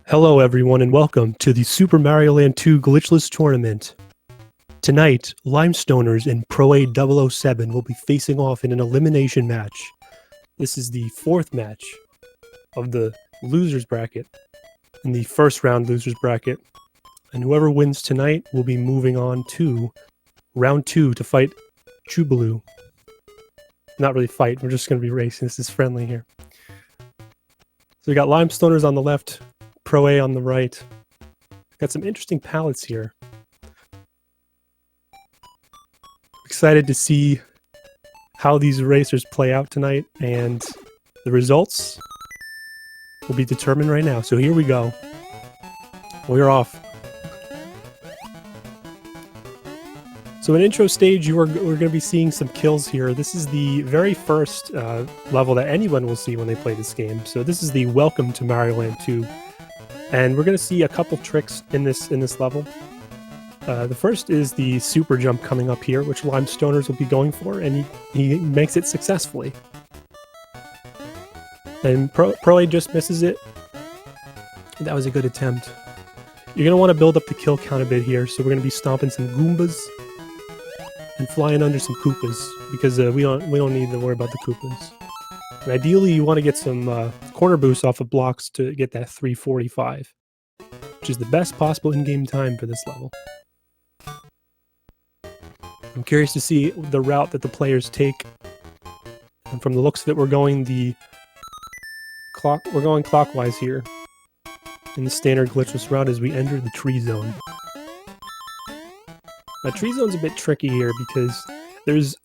Hello everyone and welcome to the Super Mario Land 2 Glitchless Tournament. Tonight, limestoners and proa007 will be facing off in an elimination match. This is the fourth match of the losers bracket, in the first round losers bracket. And whoever wins tonight will be moving on to round 2 to fight Chubaloo. Not really fight, we're just going to be racing. This is friendly here. So we got limestoners on the left, Pro-A on the right. Got some interesting palettes here. Excited to see how these racers play out tonight, and the results will be determined right now. So here we go. We're off. So in intro stage, we're going to be seeing some kills here. This is the very first level that anyone will see when they play this game. So this is the Welcome to Mario Land 2. And we're going to see a couple tricks in this level. The first is the super jump coming up here, which limestoners will be going for, and he makes it successfully. And Pro-A just misses it. That was a good attempt. You're going to want to build up the kill count a bit here, so we're going to be stomping some Goombas and flying under some Koopas, because we don't need to worry about the Koopas. And ideally, you want to get some corner boosts off of blocks to get that 345, which is the best possible in-game time for this level. I'm curious to see the route that the players take. And from the looks of it, we're going clockwise here in the standard glitchless route as we enter the tree zone. Now, tree zone's a bit tricky here because there's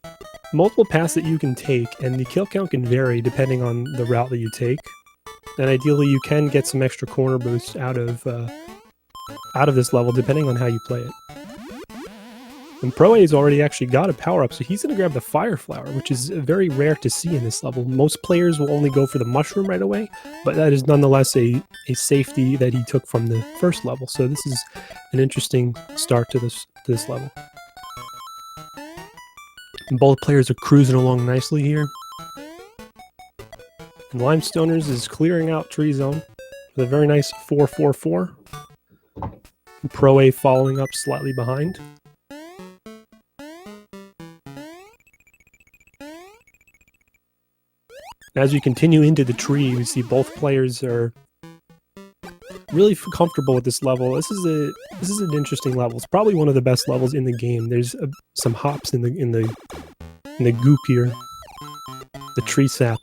multiple paths that you can take, and the kill count can vary depending on the route that you take. And ideally, you can get some extra corner boosts out of this level depending on how you play it. And Pro-A's already actually got a power-up, so he's going to grab the Fire Flower, which is very rare to see in this level. Most players will only go for the Mushroom right away, but that is nonetheless a safety that he took from the first level. So this is an interesting start to this level. And both players are cruising along nicely here. And limestoners is clearing out tree zone with a very nice 4-4-4. And Pro-A following up slightly behind. As we continue into the tree, we see both players are really comfortable with this level. This is an interesting level. It's probably one of the best levels in the game. There's some hops in the goop here, the tree sap.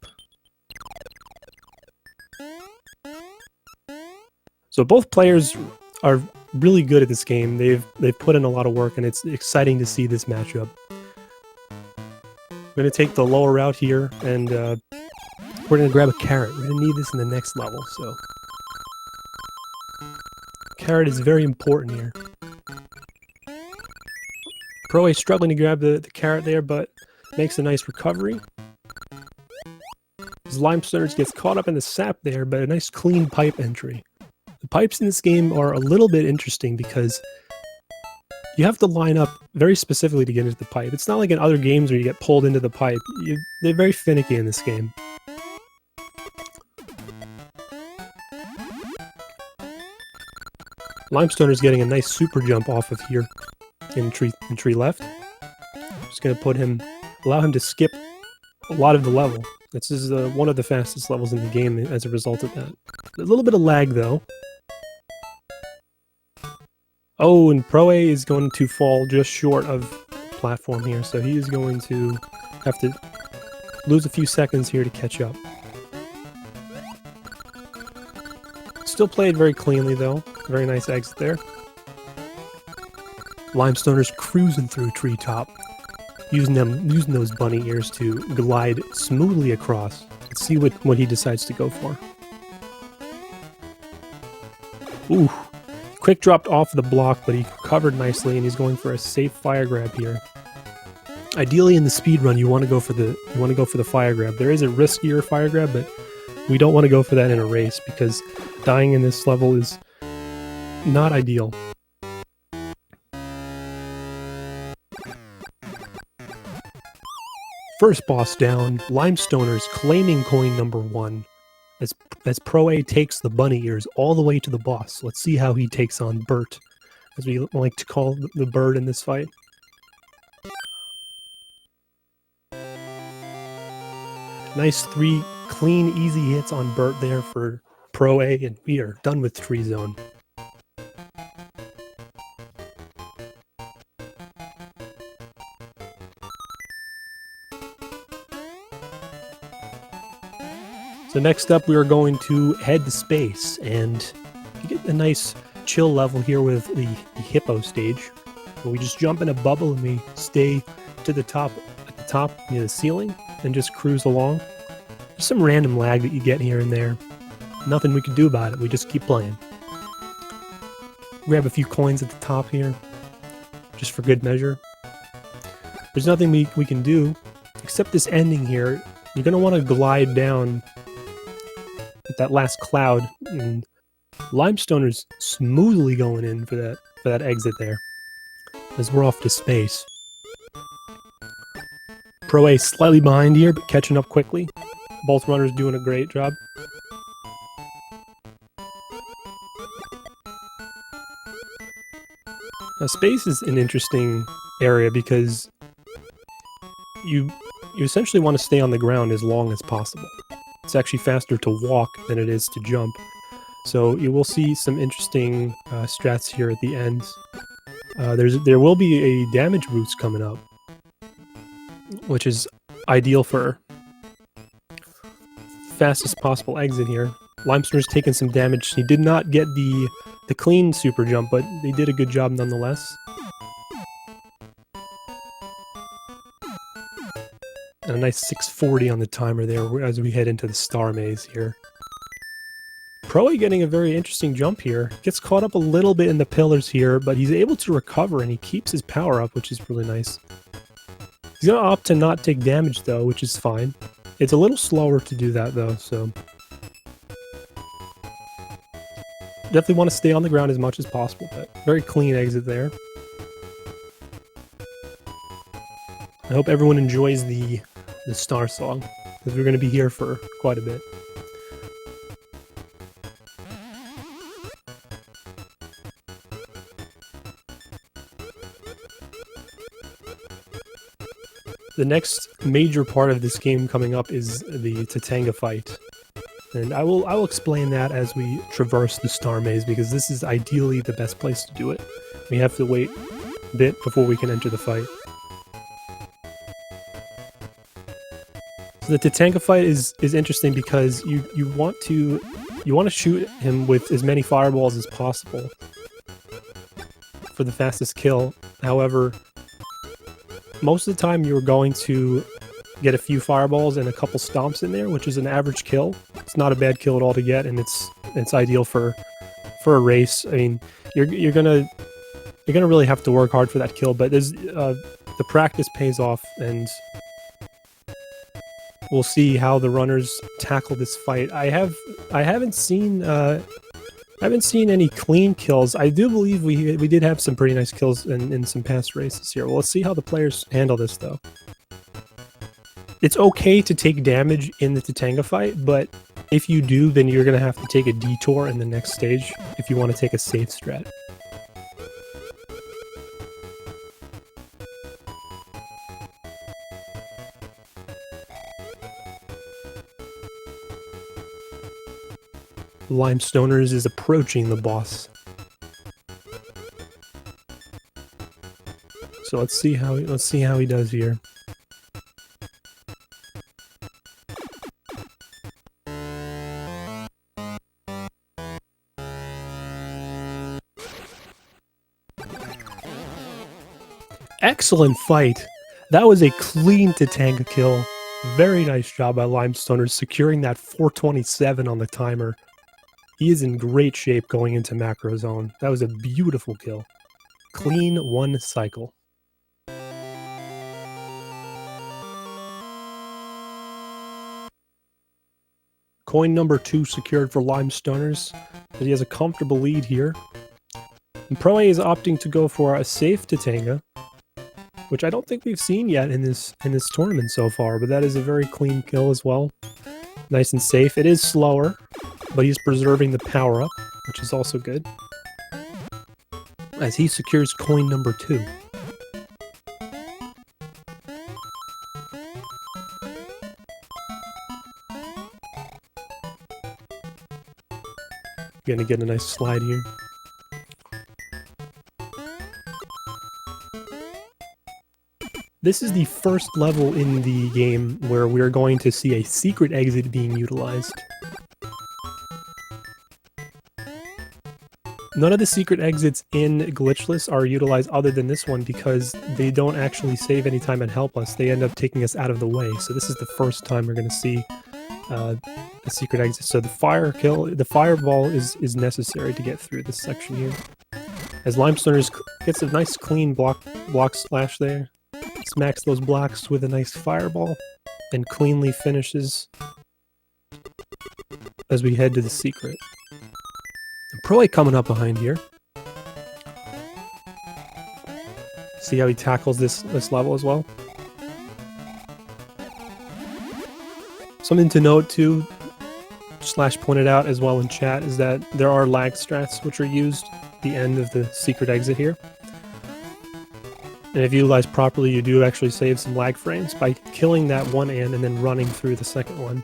So both players are really good at this game. They've put in a lot of work, and it's exciting to see this matchup. I'm going to take the lower route here, and we're going to grab a carrot. We're going to need this in the next level, so carrot is very important here. Pro-A struggling to grab the carrot there, but makes a nice recovery. His limestoners gets caught up in the sap there, but a nice clean pipe entry. The pipes in this game are a little bit interesting because you have to line up very specifically to get into the pipe. It's not like in other games where you get pulled into the pipe. They're very finicky in this game. Limestoner's getting a nice super jump off of here in tree left. Just going to allow him to skip a lot of the level. This is one of the fastest levels in the game as a result of that. A little bit of lag though. Oh, and Pro-A is going to fall just short of platform here, so he is going to have to lose a few seconds here to catch up. Still played very cleanly though. Very nice exit there. Limestoners cruising through treetop, using those bunny ears to glide smoothly across. Let's see what he decides to go for. Ooh, quick dropped off the block, but he covered nicely, and he's going for a safe fire grab here. Ideally, in the speedrun, you want to go for the fire grab. There is a riskier fire grab, but we don't want to go for that in a race because dying in this level is not ideal. First boss down, limestoners claiming coin number 1. as Pro A takes the bunny ears all the way to the boss. Let's see how he takes on Bert, as we like to call the bird in this fight. Nice 3 clean, easy hits on Bert there for Pro A, and we are done with Tree Zone. So next up, we are going to head to space, and you get a nice chill level here with the hippo stage. So we just jump in a bubble and we stay to the top, at the top near the ceiling, and just cruise along. There's some random lag that you get here and there. Nothing we can do about it. We just keep playing. Grab a few coins at the top here, just for good measure. There's nothing we can do except this ending here. You're going to want to glide down at that last cloud, and Limestoners smoothly going in for that exit there, as we're off to space. Pro A slightly behind here, but catching up quickly. Both runners doing a great job. Now, space is an interesting area because you essentially want to stay on the ground as long as possible. It's actually faster to walk than it is to jump. So you will see some interesting strats here at the end. There will be a damage boost coming up, which is ideal for fastest possible exit here. Limestoner's taking some damage. He did not get the clean super jump, but they did a good job nonetheless. And a nice 640 on the timer there as we head into the star maze here. Pro A getting a very interesting jump here. Gets caught up a little bit in the pillars here, but he's able to recover and he keeps his power up, which is really nice. He's going to opt to not take damage though, which is fine. It's a little slower to do that though, so... Definitely want to stay on the ground as much as possible, but very clean exit there. I hope everyone enjoys the star song, because we're going to be here for quite a bit. The next major part of this game coming up is the Tatanga fight. And I will explain that as we traverse the star maze, because this is ideally the best place to do it. We have to wait a bit before we can enter the fight. So the Tatanga fight is interesting because you want to shoot him with as many fireballs as possible for the fastest kill. However, most of the time you're going to get a few fireballs and a couple stomps in there, which is an average kill. It's not a bad kill at all to get, and it's ideal for a race. I mean, you're gonna really have to work hard for that kill, but there's the practice pays off, and we'll see how the runners tackle this fight. I haven't seen any clean kills. I do believe we did have some pretty nice kills in some past races here. Well, let's see how the players handle this though. It's okay to take damage in the Tatanga fight, but if you do, then you're going to have to take a detour in the next stage if you want to take a safe strat. Limestoners is approaching the boss. So let's see how he does here. Excellent fight. That was a clean Tatanga kill. Very nice job by Limestoners securing that 427 on the timer. He is in great shape going into macro zone. That was a beautiful kill. Clean one cycle. Coin number 2 secured for Limestoners. He has a comfortable lead here. And Pro A is opting to go for a safe Tatanga, which I don't think we've seen yet in this tournament so far, but that is a very clean kill as well. Nice and safe. It is slower, but he's preserving the power-up, which is also good. As he secures coin number 2. Gonna get a nice slide here. This is the first level in the game where we're going to see a secret exit being utilized. None of the secret exits in Glitchless are utilized other than this one because they don't actually save any time and help us. They end up taking us out of the way. So this is the first time we're going to see a secret exit. So the fireball is necessary to get through this section here. As limestoners gets a nice clean block slash there. Smacks those blocks with a nice fireball and cleanly finishes as we head to the secret. Proa coming up behind here. See how he tackles this level as well. Something to note too, Slash pointed out as well in chat, is that there are lag strats which are used at the end of the secret exit here. And if utilized properly, you do actually save some lag frames by killing that one and then running through the second one.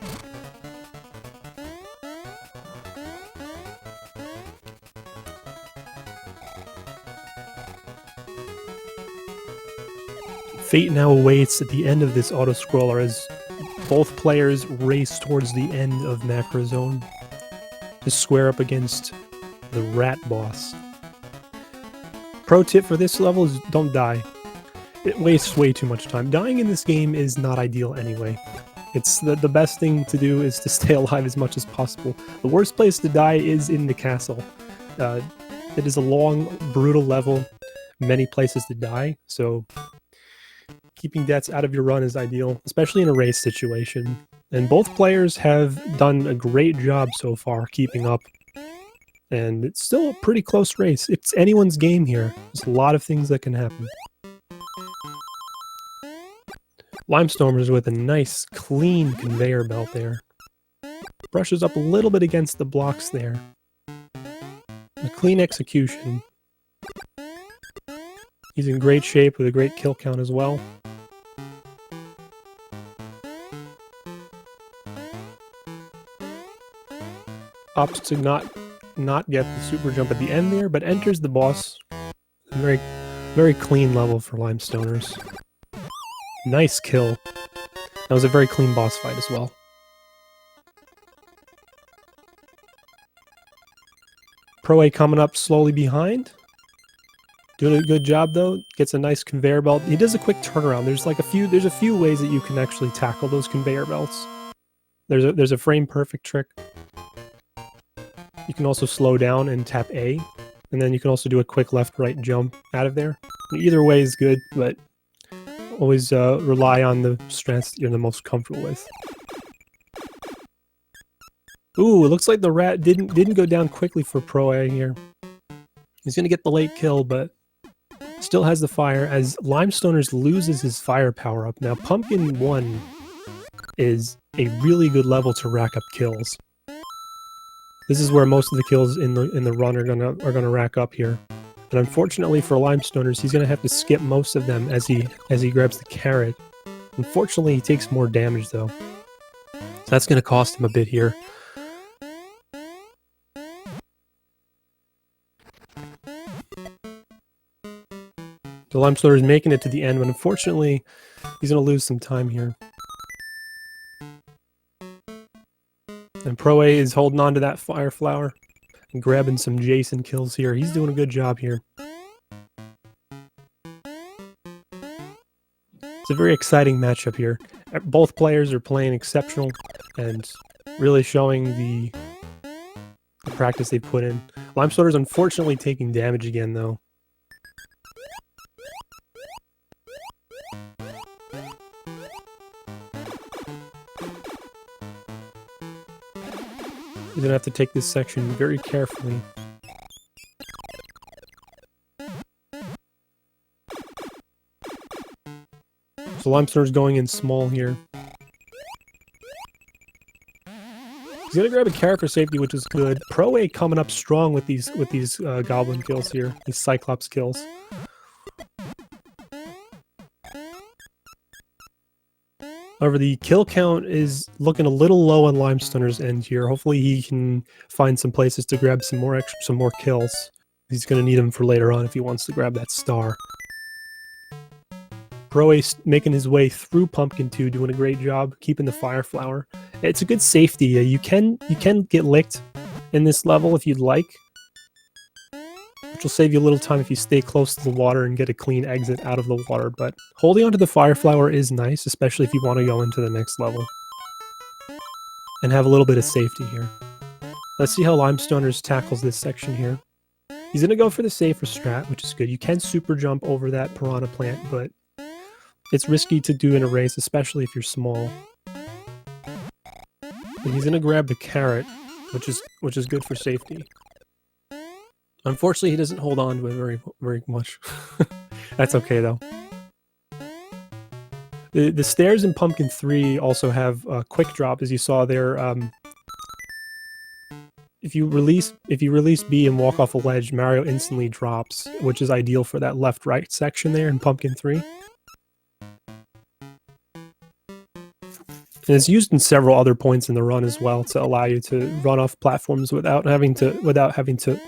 Fate now awaits at the end of this auto-scroller as both players race towards the end of Macro Zone to square up against the rat boss. Pro tip for this level is don't die. It wastes way too much time. Dying in this game is not ideal anyway. It's the best thing to do is to stay alive as much as possible. The worst place to die is in the castle. It is a long, brutal level, many places to die, so keeping deaths out of your run is ideal, especially in a race situation. And both players have done a great job so far keeping up. And it's still a pretty close race. It's anyone's game here. There's a lot of things that can happen. Limestoners with a nice, clean conveyor belt there. Brushes up a little bit against the blocks there. A clean execution. He's in great shape with a great kill count as well. Opts to not get the super jump at the end there, but enters the boss. Very, very clean level for Limestoners. Nice kill. That was a very clean boss fight as well. Pro A coming up slowly behind. Doing a good job though. Gets a nice conveyor belt. He does a quick turnaround. There's a few ways that you can actually tackle those conveyor belts. There's a frame perfect trick. You can also slow down and tap A, and then you can also do a quick left-right jump out of there. Either way is good, but always rely on the strengths you're the most comfortable with. Ooh, it looks like the rat didn't go down quickly for Pro A here. He's gonna get the late kill, but still has the fire as Limestoners loses his fire power up. Now, Pumpkin 1 is a really good level to rack up kills. This is where most of the kills in the run are gonna rack up here. And unfortunately for Limestoners, he's gonna have to skip most of them as he grabs the carrot. Unfortunately, he takes more damage though. So that's gonna cost him a bit here. The Limestoners is making it to the end, but unfortunately, he's gonna lose some time here. And Pro A is holding on to that fire flower and grabbing some Jason kills here. He's doing a good job here. It's a very exciting matchup here. Both players are playing exceptional and really showing the practice they put in. Limestoners unfortunately taking damage again though. He's gonna have to take this section very carefully. So Limestoners going in small here. He's gonna grab a carrot for safety, which is good. Pro-A coming up strong with these goblin kills here, these Cyclops kills. However, the kill count is looking a little low on Limestoner's end here. Hopefully, he can find some places to grab some more kills. He's gonna need them for later on if he wants to grab that star. Pro-A making his way through Pumpkin 2, doing a great job, keeping the Fire Flower. It's a good safety. You can get licked in this level if you'd like, which will save you a little time if you stay close to the water and get a clean exit out of the water. But holding onto the Fire Flower is nice, especially if you want to go into the next level and have a little bit of safety here. Let's see how Limestoners tackles this section here. He's going to go for the safer strat, which is good. You can super jump over that piranha plant, but it's risky to do in a race, especially if you're small. And he's gonna grab the carrot, which is good for safety. Unfortunately, he doesn't hold on to it very much. That's okay though. The stairs in Pumpkin 3 also have a quick drop, as you saw there. If you release B and walk off a ledge, Mario instantly drops, which is ideal for that left-right section there in Pumpkin 3. And it's used in several other points in the run as well to allow you to run off platforms without having to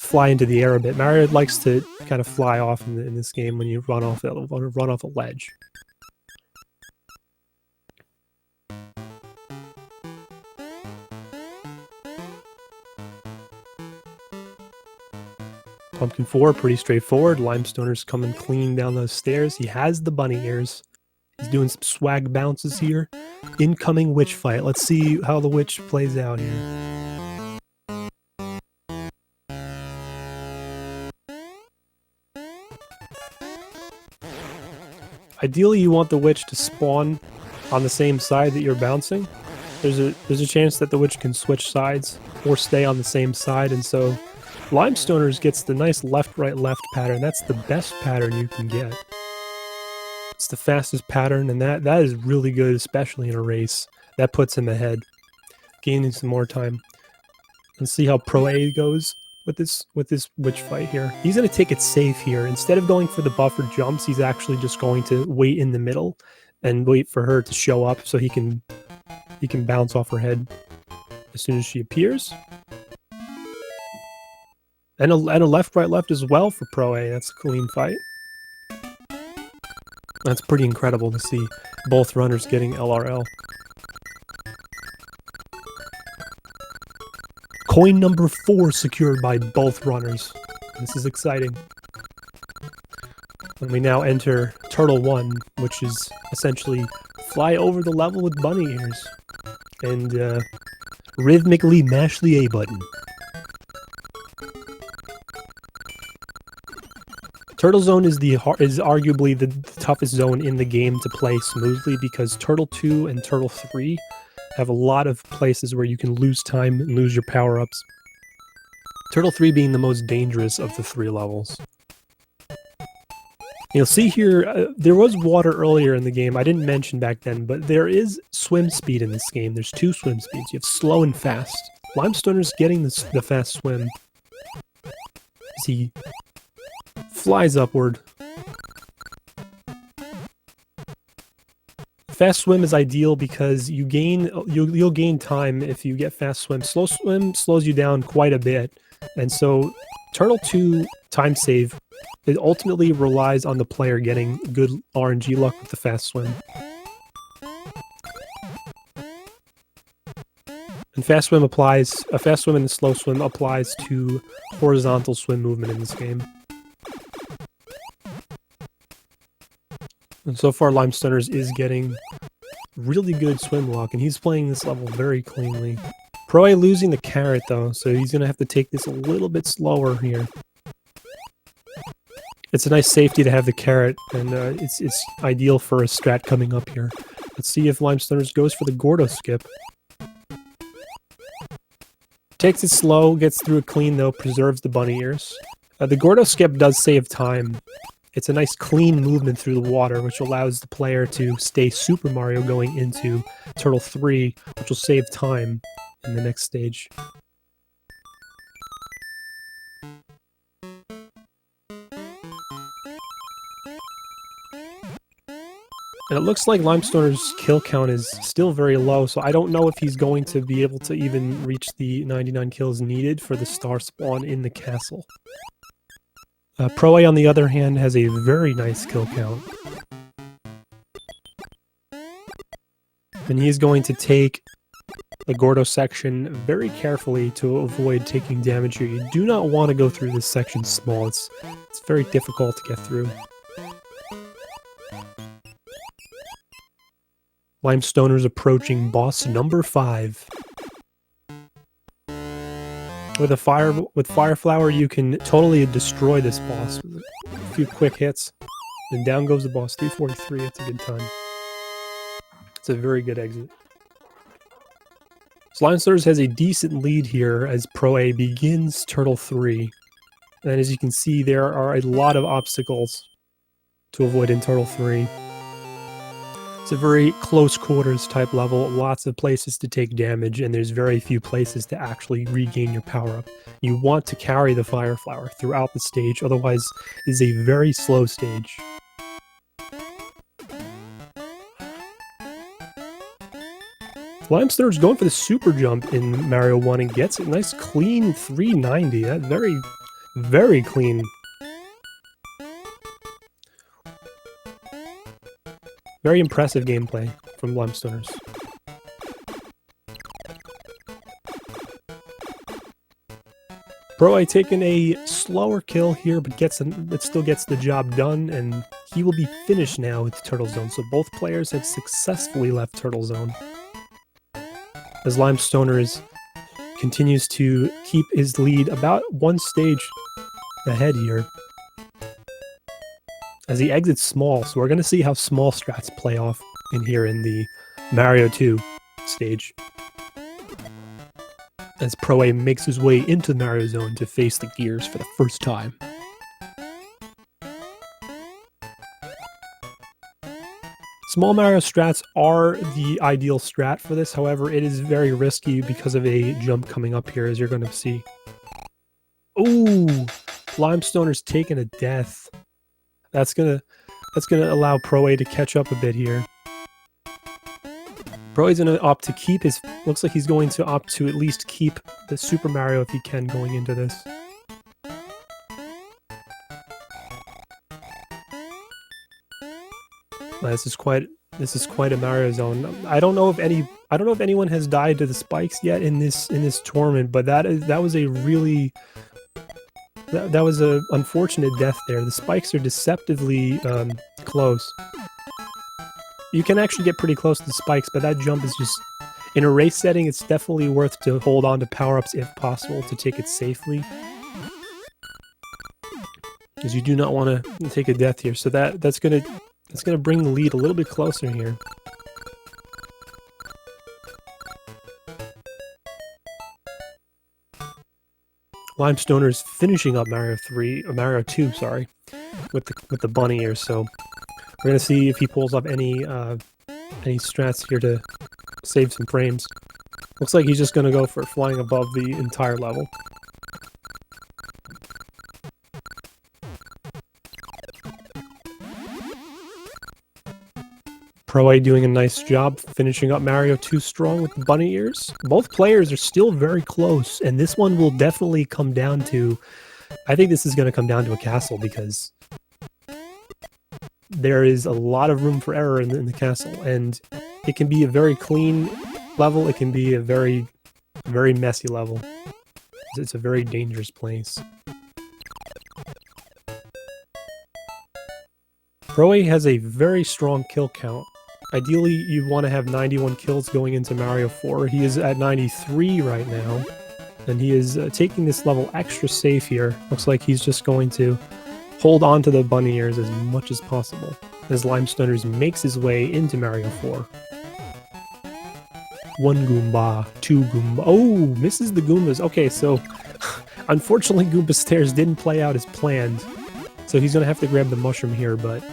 fly into the air a bit. Mario likes to kind of fly off in this game when you run off a ledge. Pumpkin 4, pretty straightforward. Limestoner's coming clean down those stairs. He has the bunny ears. He's doing some swag bounces here. Incoming witch fight. Let's see how the witch plays out here. Ideally, you want the witch to spawn on the same side that you're bouncing. There's a chance that the witch can switch sides or stay on the same side, and so Limestoners gets the nice left-right-left pattern. That's the best pattern you can get. It's the fastest pattern, and that is really good, especially in a race. That puts him ahead, gaining some more time. Let's see how Pro-A goes with this witch fight here. He's going to take it safe here. Instead of going for the buffer jumps, he's actually just going to wait in the middle and wait for her to show up so he can bounce off her head as soon as she appears. And a left-right-left as well for Pro-A. That's a clean fight. That's pretty incredible to see both runners getting LRL. Coin number 4 secured by both runners. This is exciting. And we now enter Turtle 1, which is essentially fly over the level with bunny ears. And rhythmically mash the A button. Turtle Zone is arguably the toughest zone in the game to play smoothly because Turtle 2 and Turtle 3 have a lot of places where you can lose time and lose your power-ups. Turtle 3 being the most dangerous of the 3 levels. You'll see here, there was water earlier in the game. I didn't mention back then, but there is swim speed in this game. There's 2 swim speeds. You have slow and fast. Limestoner's getting the fast swim as he flies upward. Fast swim is ideal because you'll gain time if you get fast swim. Slow swim slows you down quite a bit, and so Turtle 2 time save, it ultimately relies on the player getting good RNG luck with the fast swim. And fast swim and the slow swim applies to horizontal swim movement in this game. And so far, Limestoners is getting really good swim luck, and he's playing this level very cleanly. Pro-A losing the carrot, though, so he's going to have to take this a little bit slower here. It's a nice safety to have the carrot, and it's ideal for a strat coming up here. Let's see if Limestoners goes for the Gordo skip. Takes it slow, gets through it clean, though, preserves the bunny ears. The Gordo skip does save time. It's a nice clean movement through the water, which allows the player to stay Super Mario going into Turtle 3, which will save time in the next stage. And it looks like Limestoner's kill count is still very low, so I don't know if he's going to be able to even reach the 99 kills needed for the star spawn in the castle. Proa, on the other hand, has a very nice kill count. And he's going to take the Gordo section very carefully to avoid taking damage here. You do not want to go through this section small. It's very difficult to get through. Limestoner's approaching boss number 5. With Fire Flower, you can totally destroy this boss with a few quick hits. And down goes the boss, 343. It's a good time. It's a very good exit. So Limestoner's has a decent lead here as Proa begins Turtle 3. And as you can see, there are a lot of obstacles to avoid in Turtle 3. It's a very close quarters type level, lots of places to take damage, and there's very few places to actually regain your power-up. You want to carry the Fire Flower throughout the stage, otherwise it is a very slow stage. Limestoner's going for the super jump in Mario 1 and gets a nice clean 390. That very, very clean. Very impressive gameplay from Limestoners. Proa taking a slower kill here, but still gets the job done, and he will be finished now with Turtle Zone. So both players have successfully left Turtle Zone. As Limestoners continues to keep his lead about one stage ahead here. As he exits small, so we're going to see how small strats play off in here in the Mario 2 stage. As Proa makes his way into the Mario Zone to face the gears for the first time. Small Mario strats are the ideal strat for this, however, it is very risky because of a jump coming up here, as you're going to see. Ooh! Limestoner's taking a death. That's gonna allow Proa to catch up a bit here. Proa's gonna opt to keep his... Looks like he's going to opt to at least keep the Super Mario if he can going into this. This is quite a Mario Zone. I don't know if anyone has died to the spikes yet in this tournament, but that was a really... That was an unfortunate death there. The spikes are deceptively close. You can actually get pretty close to the spikes, but that jump is just... In a race setting, it's definitely worth to hold on to power-ups if possible to take it safely. Because you do not want to take a death here. So that's gonna bring the lead a little bit closer here. Limestoner's finishing up Mario 2, sorry, with the bunny ears. So we're gonna see if he pulls up any strats here to save some frames. Looks like he's just gonna go for flying above the entire level. Proa doing a nice job finishing up Mario 2 strong with the bunny ears. Both players are still very close, and this one will definitely come down to... I think this is going to come down to a castle, because there is a lot of room for error in the castle, and it can be a very clean level, it can be a very, very messy level. It's a very dangerous place. Proa has a very strong kill count. Ideally, you want to have 91 kills going into Mario 4. He is at 93 right now, and he is taking this level extra safe here. Looks like he's just going to hold on to the bunny ears as much as possible, as Limestoners makes his way into Mario 4. 1 Goomba, 2 Goomba. Oh, misses the Goombas. Okay, so unfortunately Goomba Stairs didn't play out as planned, so he's going to have to grab the mushroom here, but...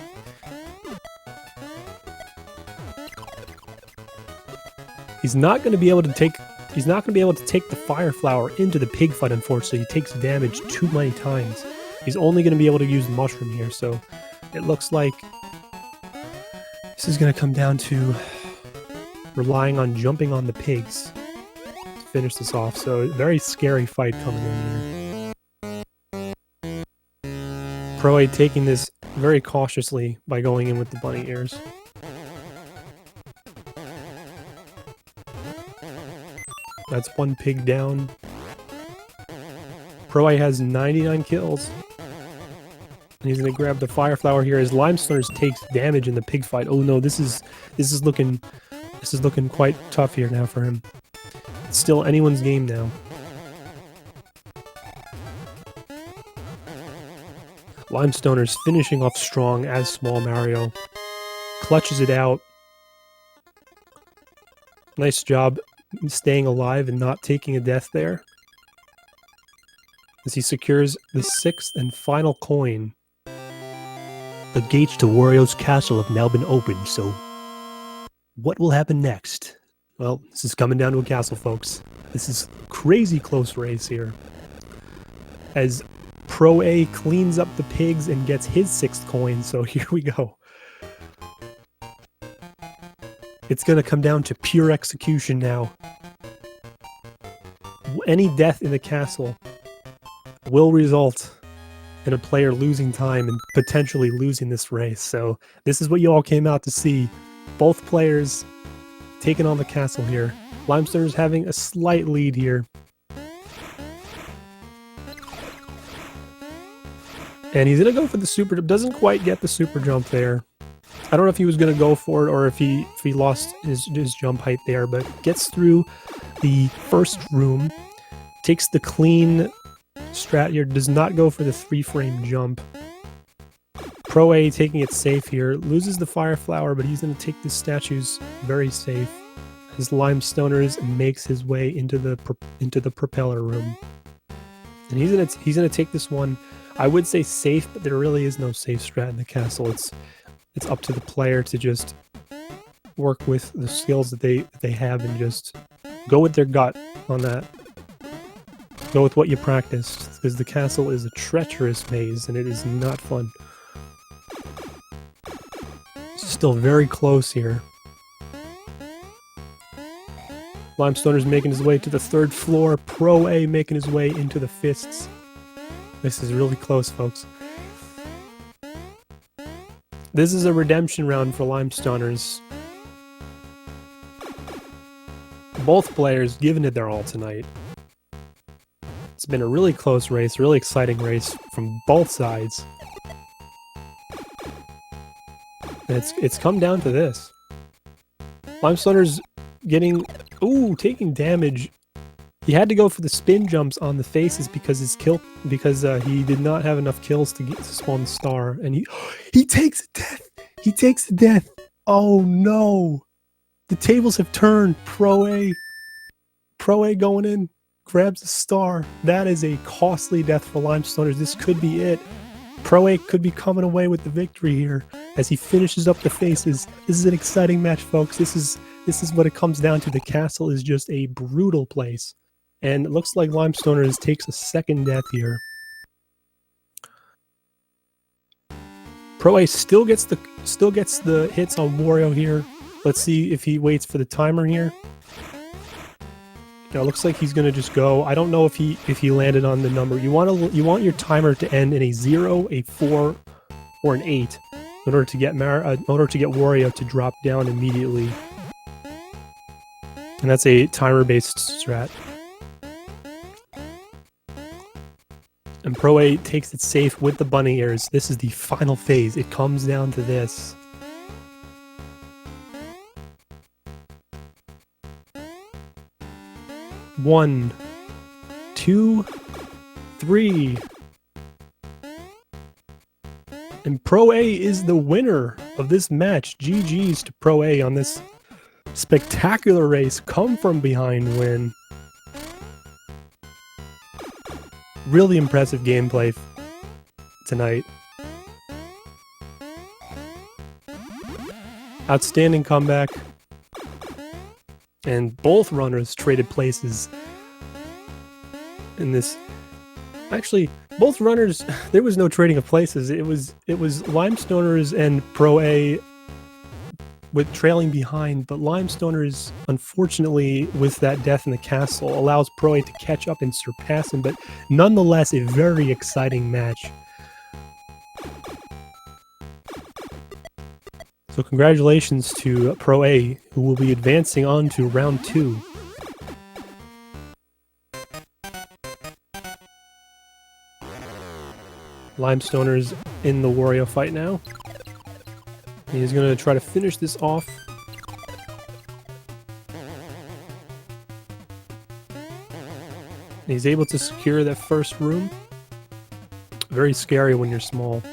He's not going to be able to take He's not going to be able to take the Fire Flower into the pig fight, unfortunately. He takes damage too many times. He's only going to be able to use Mushroom here, so it looks like this is going to come down to relying on jumping on the pigs to finish this off. So a very scary fight coming in here. Proa taking this very cautiously by going in with the bunny ears. That's one pig down. Proa has 99 kills. And he's gonna grab the Fire Flower here as limestoners takes damage in the pig fight. Oh no, this is looking quite tough here now for him. It's still anyone's game now. Limestoners finishing off strong as Small Mario. Clutches it out. Nice job staying alive and not taking a death there. As he secures the 6th and final coin. The gates to Wario's castle have now been opened, so what will happen next? Well, this is coming down to a castle, folks. This is crazy close race here. As Proa cleans up the pigs and gets his 6th coin, so here we go. It's going to come down to pure execution now. Any death in the castle will result in a player losing time and potentially losing this race. So this is what you all came out to see. Both players taking on the castle here. Limestoners having a slight lead here. And he's going to go for the super jump. Doesn't quite get the super jump there. I don't know if he was going to go for it or if he lost his jump height there, but gets through the first room. Takes the clean strat here. Does not go for the 3-frame jump. Proa taking it safe here. Loses the Fire Flower, but he's going to take the statues very safe. As Limestoners makes his way into the propeller room. And he's gonna take this one. I would say safe, but there really is no safe strat in the castle. It's up to the player to just work with the skills that they have and just go with their gut on that. Go with what you practiced, because the castle is a treacherous maze and it is not fun. It's still very close here. Limestoners making his way to the 3rd floor. Proa making his way into the fists. This is really close, folks. This is a redemption round for Limestoners. Both players giving it their all tonight. It's been a really close race, really exciting race from both sides. And it's come down to this. Limestoners taking damage. He had to go for the spin jumps on the faces because he did not have enough kills to spawn the star, and he takes a death. He takes a death. Oh no! The tables have turned. Proa going in, grabs the star. That is a costly death for Limestoners. This could be it. Proa could be coming away with the victory here as he finishes up the faces. This is an exciting match, folks. This is what it comes down to. The castle is just a brutal place. And it looks like Limestoners takes a 2nd death here. Proa still gets the hits on Wario here. Let's see if he waits for the timer here. Now it looks like he's gonna just go. I don't know if he landed on the number. You want your timer to end in a 0, a 4, or an 8 in order to get Wario to drop down immediately. And that's a timer-based strat. And Proa takes it safe with the bunny ears. This is the final phase. It comes down to this. One, 2, 3. And Proa is the winner of this match. GG's to Proa on this spectacular race. Come from behind win. Really impressive gameplay tonight. Outstanding comeback. and both runners traded places in this. Actually, both runners, there was no trading of places. It was limestoners and Pro-A with trailing behind, but limestoners, unfortunately, with that death in the castle, allows Pro-A to catch up and surpass him, but nonetheless a very exciting match. So congratulations to Pro-A, who will be advancing on to round 2. Limestoners in the Wario fight now. He's going to try to finish this off. He's able to secure that first room. Very scary when you're small.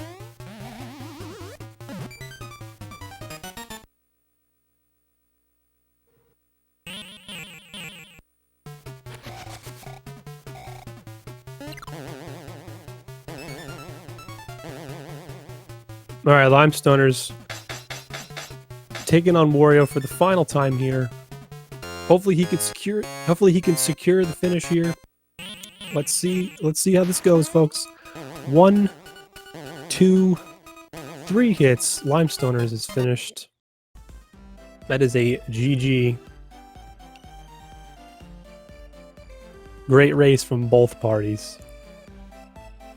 All right, limestoners taking on Wario for the final time here. Hopefully he can secure the finish here. Let's see how this goes, folks. 1, 2, 3 hits. Limestoners is finished. That is a GG. Great race from both parties.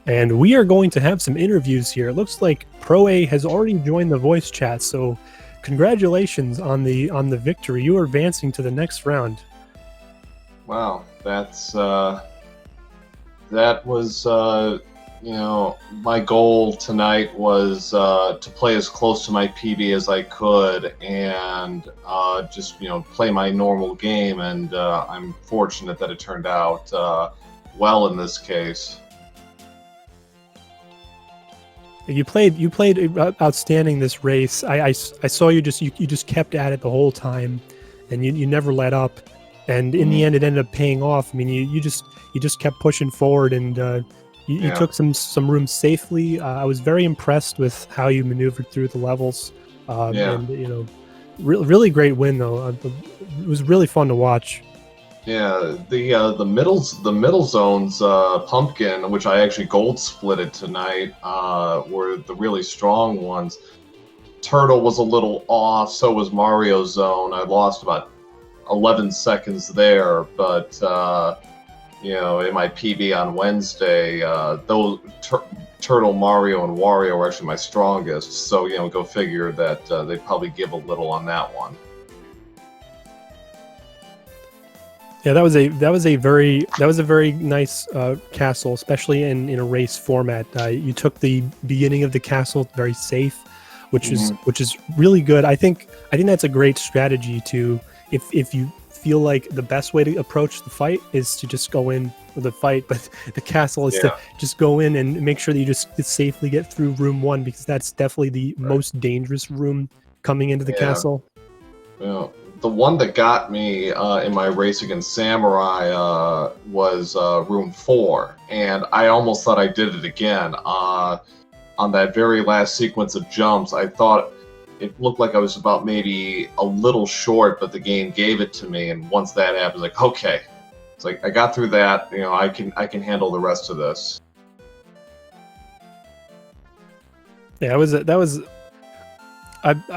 And we are going to have some interviews here. It looks like Pro-A has already joined the voice chat, so congratulations on the victory. You are advancing to the next round. Wow, that was you know, my goal tonight was to play as close to my PB as I could and just, you know, play my normal game, and I'm fortunate that it turned out well in this case. You played outstanding this race. I saw you just kept at it the whole time, and you never let up. And in the end, it ended up paying off. I mean, you just kept pushing forward, and you took some room safely. I was very impressed with how you maneuvered through the levels. And you know, really great win though. It was really fun to watch. Yeah, the middle zones pumpkin, which I actually gold splitted tonight, were the really strong ones. Turtle was a little off, so was Mario zone. I lost about 11 seconds there, but you know, in my PB on Wednesday, those Turtle, Mario, and Wario were actually my strongest. So, you know, go figure that they'd probably give a little on that one. Yeah, that was a very nice castle, especially in a race format. You took the beginning of the castle very safe, which is really good. I think that's a great strategy to if you feel like the best way to approach the fight is to just go in with the fight, but the castle is to just go in and make sure that you just safely get through room 1, because that's definitely the most dangerous room coming into the castle. Yeah. The one that got me in my race against Samurai was room 4, and I almost thought I did it again. On that very last sequence of jumps, I thought it looked like I was about maybe a little short, but the game gave it to me, and once that happened, like, okay. It's like, I got through that, you know, I can handle the rest of this. Yeah, I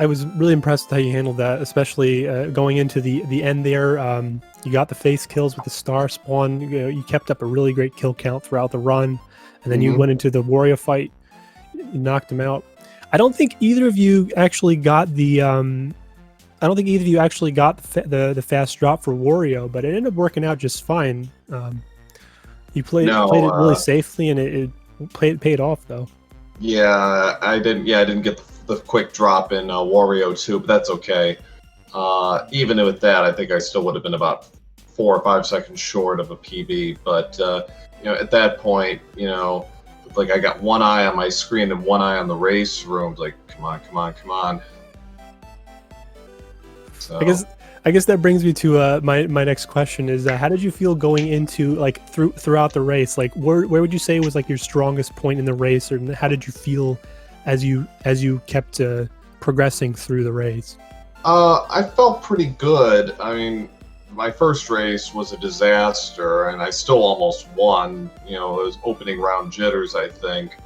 was really impressed with how you handled that, especially going into the end there. You got the face kills with the star spawn. You kept up a really great kill count throughout the run, and then you went into the Wario fight. You knocked him out. I don't think either of you actually got the the fast drop for Wario, but it ended up working out just fine. You played it really safely, and it paid off though. Yeah, I didn't get the quick drop in Wario 2, but that's okay. Even with that, I think I still would have been about 4 or 5 seconds short of a PB. But you know, at that point, you know, like I got one eye on my screen and one eye on the race room. Like, come on. So I guess that brings me to my next question is how did you feel going into like throughout the race? Like where would you say was like your strongest point in the race, or how did you feel as you kept progressing through the race? I felt pretty good. I mean, my first race was a disaster, and I still almost won. You know, it was opening round jitters, I think.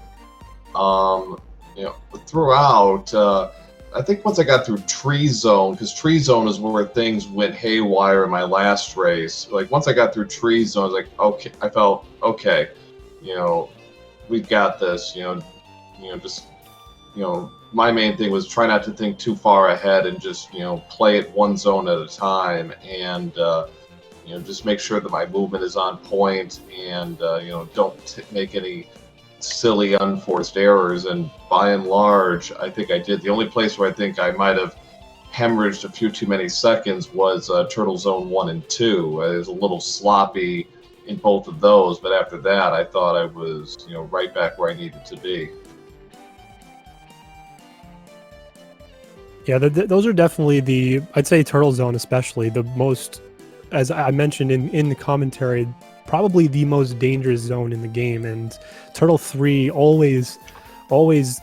You know, throughout, I think once I got through Tree Zone, because Tree Zone is where things went haywire in my last race. Like once I got through Tree Zone, I was like, okay, I felt okay. You know, we got this. Just my main thing was try not to think too far ahead and just play it one zone at a time, and just make sure that my movement is on point, and don't make any silly unforced errors. And by and large, I think I did. The only place where I think I might have hemorrhaged a few too many seconds was Turtle Zone 1 and 2. I was a little sloppy in both of those, but after that I thought I was right back where I needed to be. Yeah, those are definitely I'd say Turtle Zone especially, the most, as I mentioned in the commentary, probably the most dangerous zone in the game. And Turtle 3 always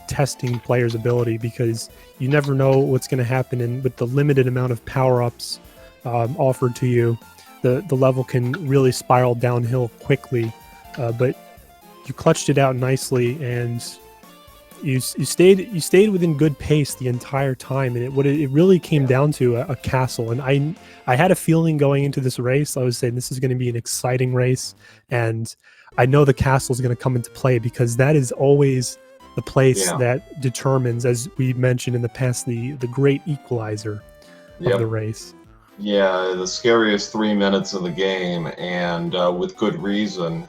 testing players' ability, because you never know what's going to happen, and with the limited amount of power-ups offered to you, the level can really spiral downhill quickly. But you clutched it out nicely, and you stayed within good pace the entire time, and it really came down to a castle. And I had a feeling going into this race, I was saying this is going to be an exciting race, and I know the castle is going to come into play, because that is always the place that determines, as we mentioned in the past, the great equalizer of the race. Yeah, the scariest 3 minutes of the game, and with good reason,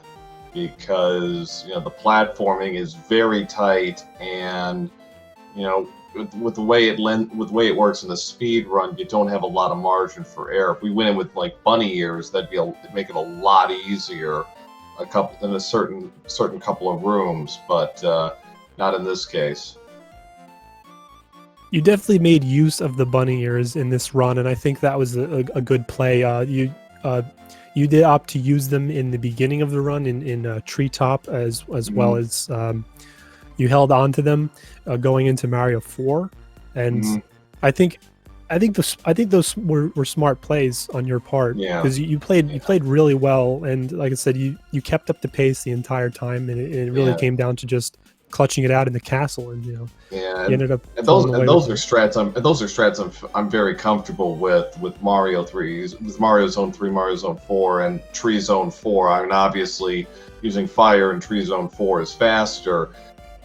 because the platforming is very tight, and with the way it works in the speed run, you don't have a lot of margin for error. If we went in with like bunny ears, that'd make it a lot easier, in a certain couple of rooms, but not in this case. You definitely made use of the bunny ears in this run, and I think that was a good play. You did opt to use them in the beginning of the run in Treetop, as well as you held on to them going into Mario 4, and I think those were smart plays on your part, because you played really well, and like I said, you kept up the pace the entire time, and it really came down to just clutching it out in the castle, and you ended up. And those are strats I'm very comfortable with Mario 3, with Mario Zone 3, Mario Zone 4, and Tree Zone 4. I mean, obviously, using fire in Tree Zone 4 is faster,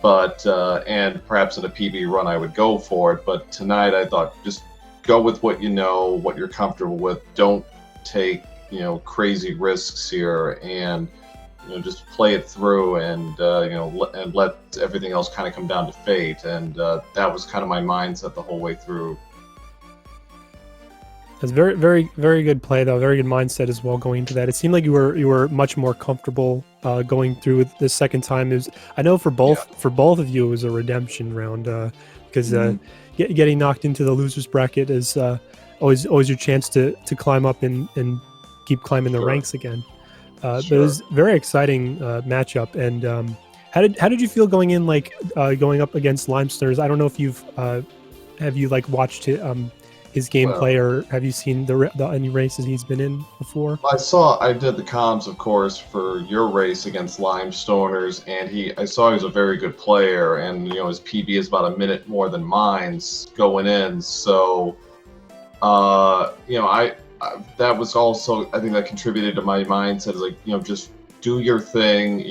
but and perhaps in a PB run I would go for it. But tonight I thought just go with what what you're comfortable with. Don't take crazy risks here, and just play it through, and and let everything else kind of come down to fate. And that was kind of my mindset the whole way through. That's very, very, very good play, though. Very good mindset as well going into that. It seemed like you were much more comfortable going through it the second time. I know for both of you, it was a redemption round, because getting knocked into the losers bracket is always your chance to climb up and keep climbing the ranks again. But it was a very exciting matchup. And how did you feel going in, going up against Limestoners? I don't know if have you watched his gameplay, or have you seen any races he's been in before? I did the comms, of course, for your race against Limestoners, and I saw he was a very good player, and his PB is about a minute more than mine's going in. So that was also, I think, that contributed to my mindset. Is just do your thing.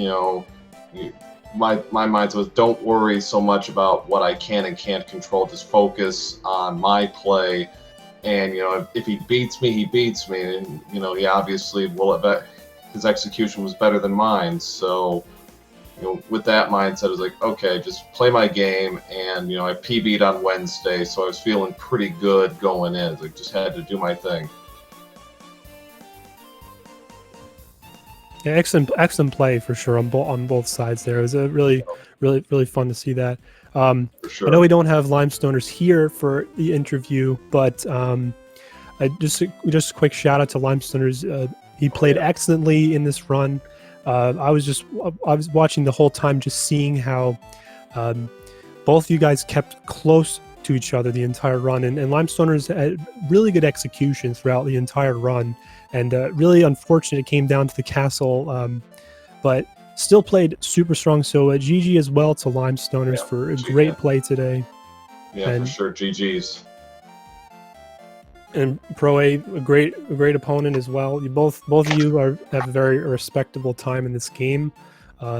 My mindset was, don't worry so much about what I can and can't control. Just focus on my play, and if he beats me, he beats me, and he obviously his execution was better than mine. So with that mindset, I was like, okay, just play my game. And I PB'd on Wednesday, so I was feeling pretty good going in. I just had to do my thing. Yeah, excellent play for sure on both sides there. It was a really fun to see that. For sure. I know we don't have Limestoners here for the interview, but just a quick shout out to Limestoners. He played excellently in this run. I was watching the whole time, just seeing how both of you guys kept close to each other the entire run, and limestoners had really good execution throughout the entire run, and really unfortunate it came down to the castle, but still played super strong. So GG as well to limestoners for a great play today. Yeah, for sure. GG's. And Pro-A, a great opponent as well. Both of you have a very respectable time in this game.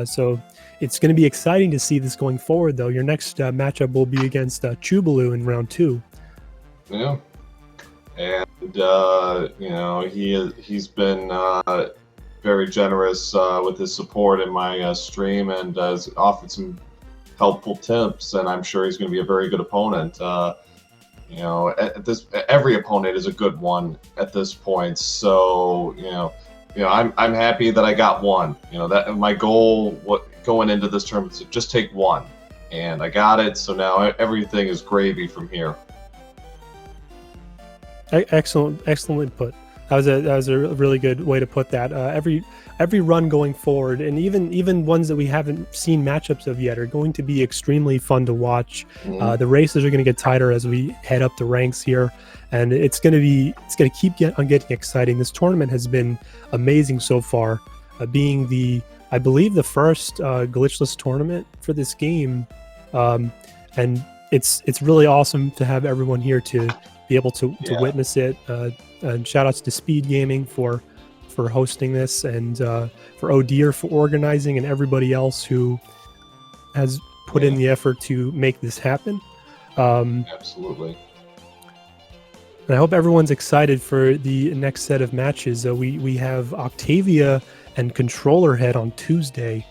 So it's going to be exciting to see this going forward, though. Your next matchup will be against Chubaloo in round 2. Yeah, and you know, he's been very generous with his support in my stream, and has offered some helpful tips. And I'm sure he's going to be a very good opponent. You know, every opponent is a good one at this point. So you know, I'm happy that I got one. You know, that my goal going into this tournament is to just take one, and I got it. So now everything is gravy from here. Excellent input. That was a really good way to put that. Every run going forward, and even ones that we haven't seen matchups of yet, are going to be extremely fun to watch. The races are going to get tighter as we head up the ranks here, and it's going to keep getting exciting. This tournament has been amazing so far, being I believe the first glitchless tournament for this game, and it's really awesome to have everyone here to be able to witness it. And shout outs to SpeedGaming for hosting this, and for O'Deer for organizing, and everybody else who has put in the effort to make this happen. Absolutely. And I hope everyone's excited for the next set of matches. We have Octavia and Controller Head on Tuesday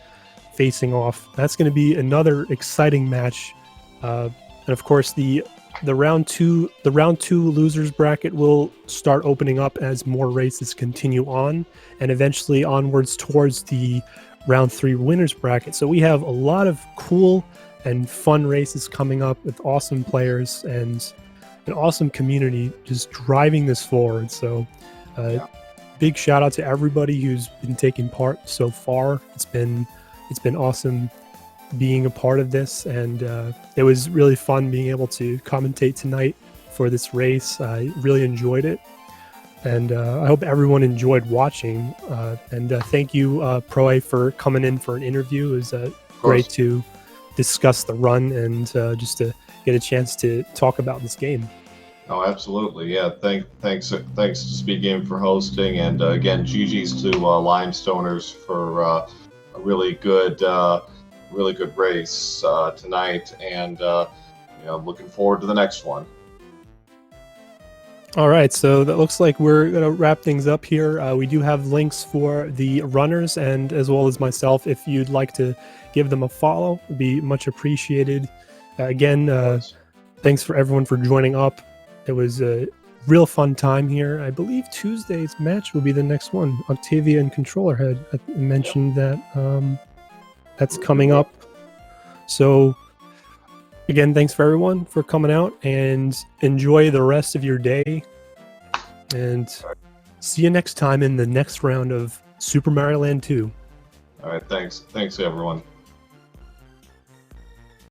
facing off. That's going to be another exciting match. And of course, the round two losers bracket will start opening up as more races continue on, and eventually onwards towards the round 3 winners bracket. So we have a lot of cool and fun races coming up with awesome players and an awesome community just driving this forward. So big shout out to everybody who's been taking part so far. It's been awesome being a part of this, and it was really fun being able to commentate tonight for this race. I really enjoyed it, and I hope everyone enjoyed watching. And thank you, Pro-A, for coming in for an interview. It was great to discuss the run and just to get a chance to talk about this game. Oh, absolutely. Yeah, thanks to SpeedGaming for hosting, and again, GG's to limestoners for a really good race tonight, and looking forward to the next one. All right, so that looks like we're going to wrap things up here. We do have links for the runners, and as well as myself. If you'd like to give them a follow, it'd be much appreciated. Again, thanks for everyone for joining up. It was a real fun time here. I believe Tuesday's match will be the next one. Octavia and Controller Head. I mentioned that that's coming up. So again, thanks for everyone for coming out, and enjoy the rest of your day. And see you next time in the next round of Super Mario Land 2. All right, thanks everyone.